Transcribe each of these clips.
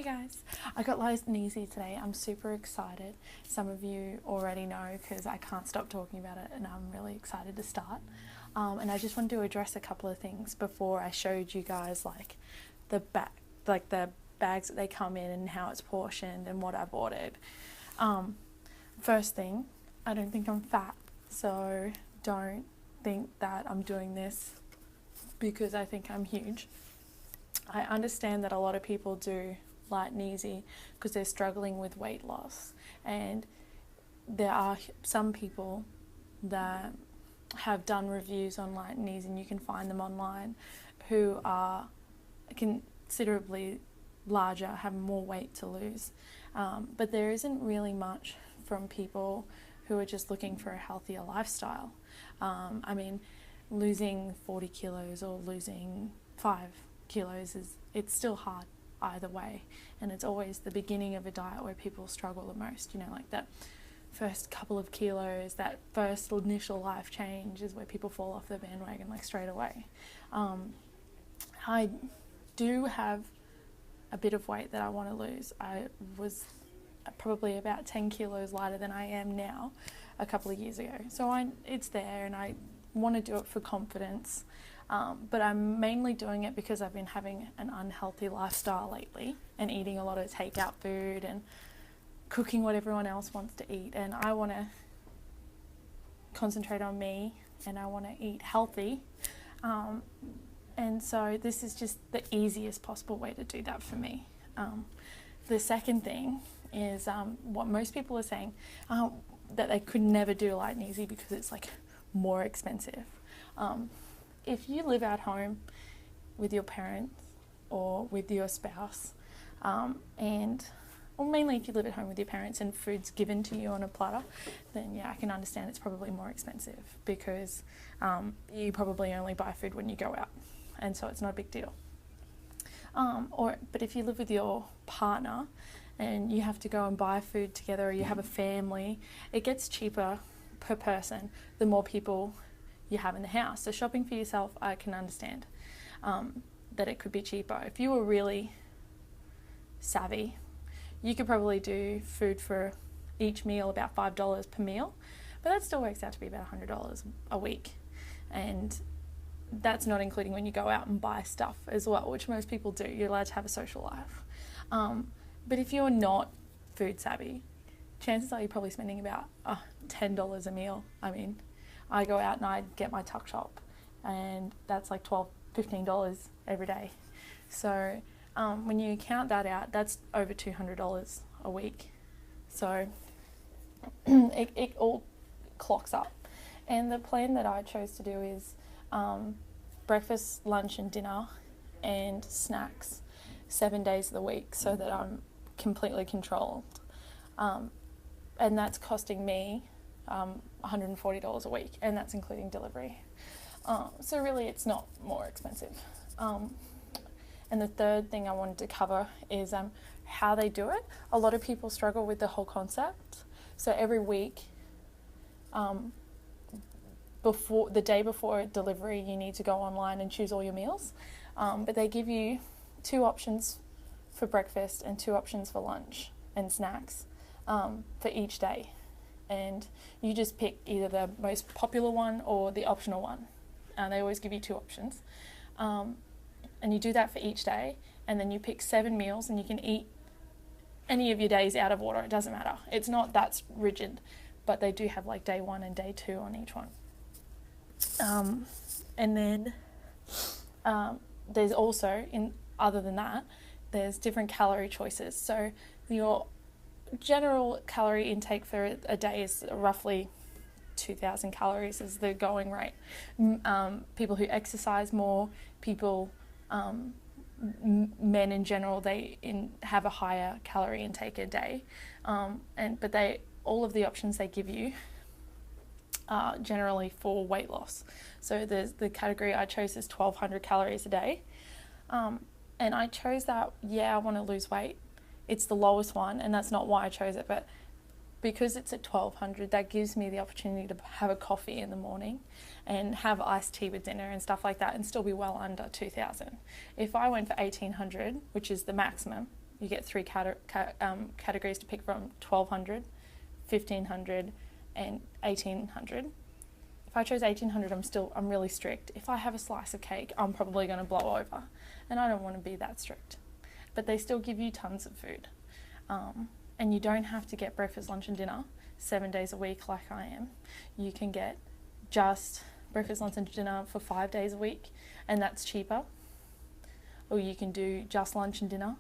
guys, I got Lite and Easy today. I'm super excited. Some of you already know because I can't stop talking about it and I'm really excited to start. And I just wanted to address a couple of things before I showed you guys the bags that they come in and how it's portioned and what I've ordered. First thing, I don't think I'm fat, so don't think that I'm doing this because I think I'm huge. I understand that a lot of people do Lite and Easy because they're struggling with weight loss, and there are some people that have done reviews on Lite and Easy, and you can find them online, who are considerably larger, have more weight to lose, but there isn't really much from people who are just looking for a healthier lifestyle. I mean, losing 40 kilos or losing 5 kilos it's still hard either way, and it's always the beginning of a diet where people struggle the most, like that first couple of kilos, that first initial life change is where people fall off the bandwagon straight away. I do have a bit of weight that I want to lose. I was probably about 10 kilos lighter than I am now a couple of years ago, so it's there, and I want to do it for confidence. But I'm mainly doing it because I've been having an unhealthy lifestyle lately and eating a lot of takeout food and cooking what everyone else wants to eat, and I want to concentrate on me and I want to eat healthy, and so this is just the easiest possible way to do that for me. The second thing is what most people are saying, that they could never do Lite and Easy because it's more expensive. If you live at home with your parents or with your spouse, or mainly if you live at home with your parents and food's given to you on a platter, then yeah, I can understand it's probably more expensive because you probably only buy food when you go out, and so it's not a big deal. But if you live with your partner and you have to go and buy food together, or you have a family, it gets cheaper per person the more people you have in the house. So shopping for yourself, I can understand that it could be cheaper. If you were really savvy, you could probably do food for each meal about $5 per meal, but that still works out to be about $100 a week, and that's not including when you go out and buy stuff as well, which most people do. You're allowed to have a social life, but if you're not food savvy, chances are you're probably spending about $10 a meal. I mean, I go out and I get my tuck shop, and that's $12, $15 every day. So when you count that out, that's over $200 a week. So it all clocks up. And the plan that I chose to do is breakfast, lunch and dinner and snacks 7 days of the week, so that I'm completely controlled. And that's costing me $140 a week, and that's including delivery. So really it's not more expensive. And the third thing I wanted to cover is how they do it. A lot of people struggle with the whole concept. So every week, before the day before delivery, you need to go online and choose all your meals. But they give you 2 options for breakfast and 2 options for lunch and snacks for each day. And you just pick either the most popular one or the optional one. They always give you 2 options. And you do that for each day, and then you pick 7 meals, and you can eat any of your days out of order. It doesn't matter. It's not that rigid, but they do have day 1 and day 2 on each one. And then there's also, other than that, there's different calorie choices. So your general calorie intake for a day is roughly 2,000 calories is the going rate. People who exercise more, men in general, they have a higher calorie intake a day. But all of the options they give you are generally for weight loss. So the category I chose is 1,200 calories a day. And I chose that, I want to lose weight. It's the lowest one, and that's not why I chose it, but because it's at 1,200, that gives me the opportunity to have a coffee in the morning and have iced tea with dinner and stuff like that and still be well under 2,000. If I went for 1,800, which is the maximum, you get three categories to pick from: 1200, 1500, and 1800. If I chose 1800, I'm really strict. If I have a slice of cake, I'm probably going to blow over, and I don't want to be that strict. But they still give you tons of food, and you don't have to get breakfast, lunch, and dinner 7 days a week like I am. You can get just breakfast, lunch, and dinner for 5 days a week, and that's cheaper. Or you can do just lunch and dinner.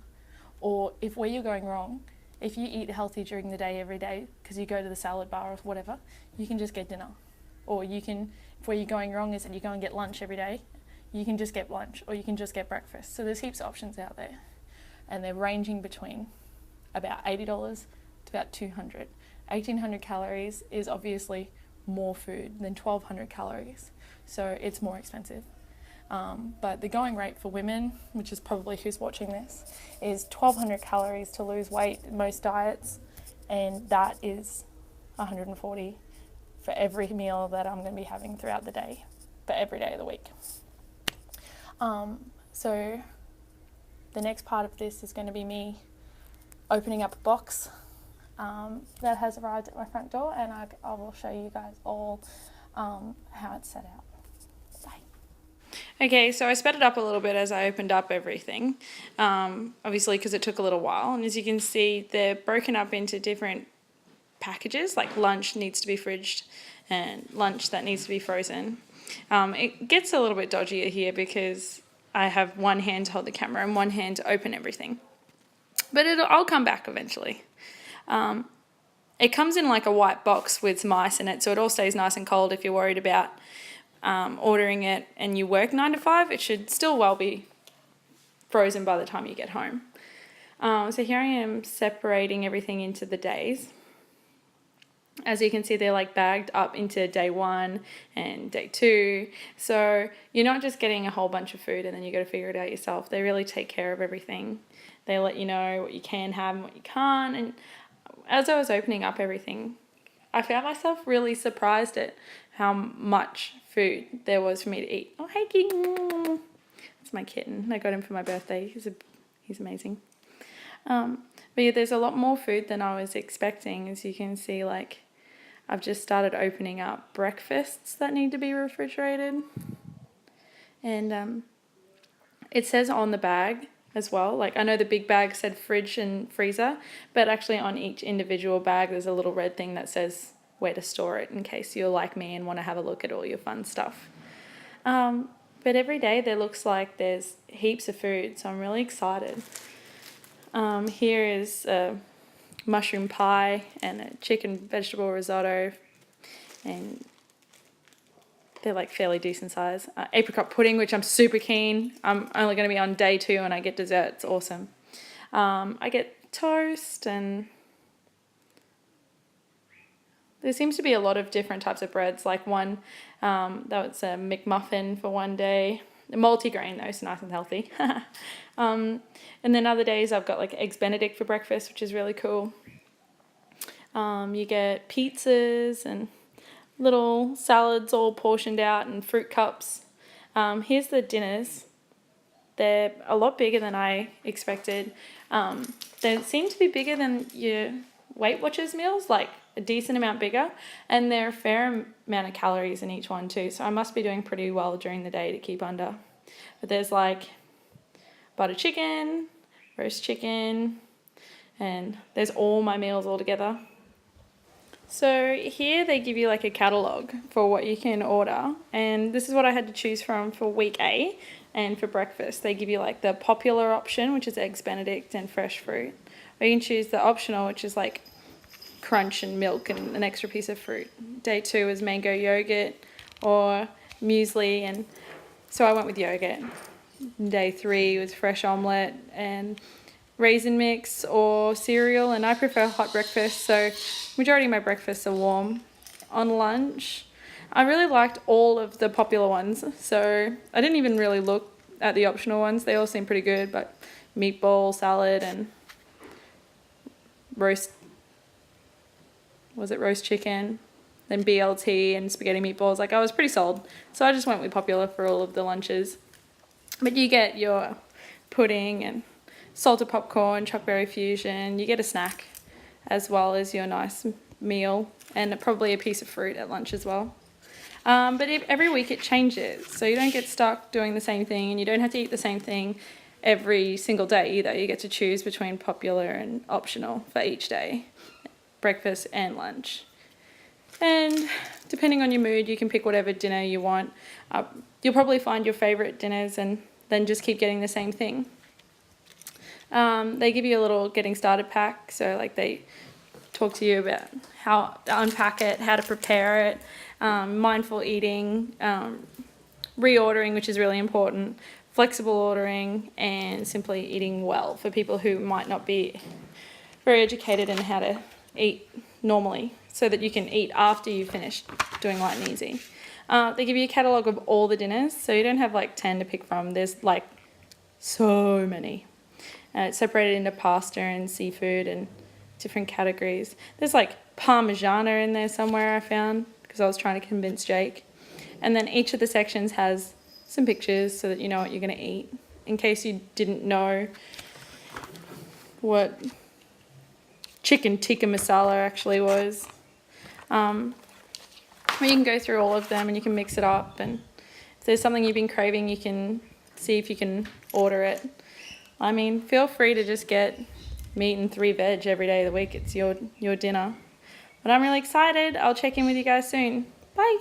Or if where you're going wrong, if you eat healthy during the day every day because you go to the salad bar or whatever, you can just get dinner. Or you can, if where you're going wrong is that you go and get lunch every day, you can just get lunch, or you can just get breakfast. So there's heaps of options out there, and they're ranging between about $80 to about 200. 1800 calories is obviously more food than 1200 calories, so it's more expensive. But the going rate for women, which is probably who's watching this, is 1200 calories to lose weight in most diets, and that is 140 for every meal that I'm going to be having throughout the day, for every day of the week. So the next part of this is going to be me opening up a box that has arrived at my front door, and I will show you guys all how it's set out. Bye. Okay, so I sped it up a little bit as I opened up everything, obviously because it took a little while, and as you can see they're broken up into different packages, like lunch needs to be fridged and lunch that needs to be frozen. It gets a little bit dodgier here because I have one hand to hold the camera and one hand to open everything, but I'll come back eventually. It comes in like a white box with mice in it, so it all stays nice and cold. If you're worried about ordering it and you work 9 to 5, it should still well be frozen by the time you get home. So here I am separating everything into the days. As you can see, they're like bagged up into day 1 and day 2. So you're not just getting a whole bunch of food and then you got to figure it out yourself. They really take care of everything. They let you know what you can have and what you can't. And as I was opening up everything, I found myself really surprised at how much food there was for me to eat. Oh, hey, King. That's my kitten. I got him for my birthday. He's amazing. But yeah, there's a lot more food than I was expecting. As you can see, like, I've just started opening up breakfasts that need to be refrigerated. And it says on the bag as well, like, I know the big bag said fridge and freezer, but actually on each individual bag there's a little red thing that says where to store it in case you're like me and want to have a look at all your fun stuff. But every day there looks like there's heaps of food, so I'm really excited. Here is a mushroom pie and a chicken vegetable risotto, and they're like fairly decent size. Apricot pudding, which I'm super keen. I'm only going to be on day 2 and I get dessert. It's awesome. I get toast, and there seems to be a lot of different types of breads. Like one, that was a McMuffin for one day. Multi-grain though, so nice and healthy. And then other days I've got like eggs Benedict for breakfast, which is really cool. You get pizzas and little salads all portioned out and fruit cups. Here's the dinners. They're a lot bigger than I expected. They seem to be bigger than your Weight Watchers meals, like a decent amount bigger, and they're a fair amount of calories in each one too, so I must be doing pretty well during the day to keep under. But there's like butter chicken, roast chicken, and there's all my meals all together. So here they give you like a catalogue for what you can order, and this is what I had to choose from for week A. And for breakfast they give you like the popular option, which is eggs Benedict and fresh fruit, or you can choose the optional, which is like crunch and milk and an extra piece of fruit. Day 2 is mango yogurt or muesli, and so I went with yogurt. Day 3 was fresh omelette and raisin mix or cereal, and I prefer hot breakfast, so majority of my breakfasts are warm. On lunch, I really liked all of the popular ones, so I didn't even really look at the optional ones. They all seem pretty good, but meatball, salad, and roast chicken, then BLT and spaghetti meatballs. Like, I was pretty sold, so I just went with popular for all of the lunches. But you get your pudding and salted popcorn, chocolate fusion. You get a snack as well as your nice meal, and probably a piece of fruit at lunch as well. But every week it changes, so you don't get stuck doing the same thing, and you don't have to eat the same thing every single day either. You get to choose between popular and optional for each day, breakfast and lunch. And depending on your mood, you can pick whatever dinner you want. You'll probably find your favourite dinners and then just keep getting the same thing. They give you a little getting started pack, so like they talk to you about how to unpack it, how to prepare it, mindful eating, reordering, which is really important, flexible ordering, and simply eating well for people who might not be very educated in how to eat normally, so that you can eat after you've finished doing light and easy. They give you a catalogue of all the dinners, so you don't have like 10 to pick from. There's like so many. It's separated into pasta and seafood and different categories. There's like Parmigiana in there somewhere I found, because I was trying to convince Jake. And then each of the sections has some pictures so that you know what you're going to eat, in case you didn't know what chicken tikka masala actually was. You can go through all of them and you can mix it up, and if there's something you've been craving, you can see if you can order it. I mean, feel free to just get meat and 3 veg every day of the week. It's your dinner. But I'm really excited. I'll check in with you guys soon. Bye.